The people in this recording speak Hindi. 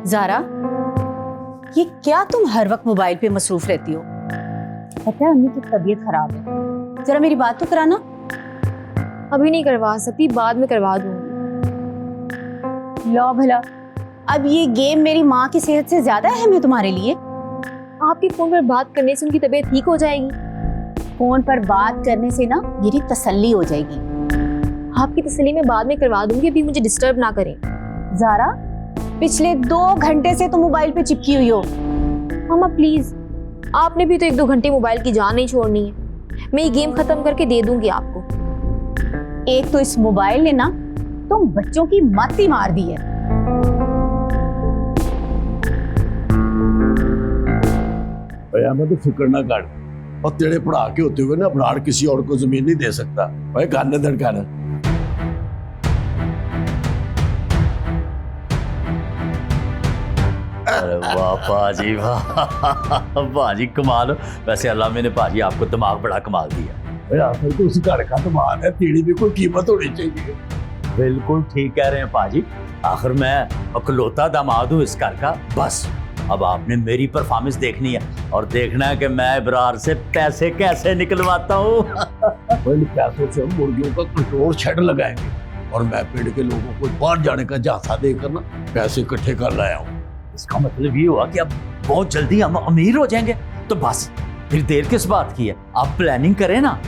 ज़ारा, ये क्या तुम हर वक्त मोबाइल पे मसरूफ रहती हो? पता है अम्मी की तबीयत खराब है, जरा मेरी बात तो कराना। अभी नहीं करवा सकती, बाद में करवा दूंगी। लो भला, अब ये गेम मेरी माँ की सेहत से ज्यादा अहम है तुम्हारे लिए? आपके फोन पर बात करने से उनकी तबीयत ठीक हो जाएगी। फोन पर बात करने से ना मेरी तसल्ली हो जाएगी। आपकी तसल्ली में बाद में करवा दूंगी, अभी मुझे डिस्टर्ब ना करें। ज़ारा, पिछले 2 घंटे से तुम मोबाइल पे चिपकी हुई हो। मामा प्लीज, आपने भी तो 1-2 घंटे मोबाइल की जान नहीं छोड़नी है। मैं ये गेम खत्म करके दे दूंगी आपको। एक तो इस मोबाइल ने ना तुम बच्चों की मत ही मार दी है। भैया मैं तो फिक्र ना कर, और तेरे पढ़ा के होते हुए ना पढ़ाड़ किसी और को जमीन नहीं दे सकता। भाई गाने धड़काना। अरे वाह पाजी, वाह पाजी कमाल। वैसे अल्लाह मैंने पाजी आपको दिमाग बड़ा कमाल दिया। भैया फिर तो उस घर का दामाद है, तेरी भी कोई कीमत होनी चाहिए। बिल्कुल ठीक कह रहे हैं पाजी, आखिर मैं अकलौता दामाद हूँ इस घर का। बस अब आपने मेरी परफॉर्मेंस देखनी है और देखना है कि मैं इब्रार से पैसे कैसे निकलवाता हूँ। पैसों से हम मुर्गियों का कटोर शेड लगाएंगे और मैं पेड़ के लोगों को बाहर जाने का झांसा देकर ना पैसे इकट्ठे कर लाया हूँ। इसका मतलब ये हुआ कि अब बहुत जल्दी हम अमीर हो जाएंगे। तो बस फिर देर किस बात की है, आप प्लानिंग करें ना।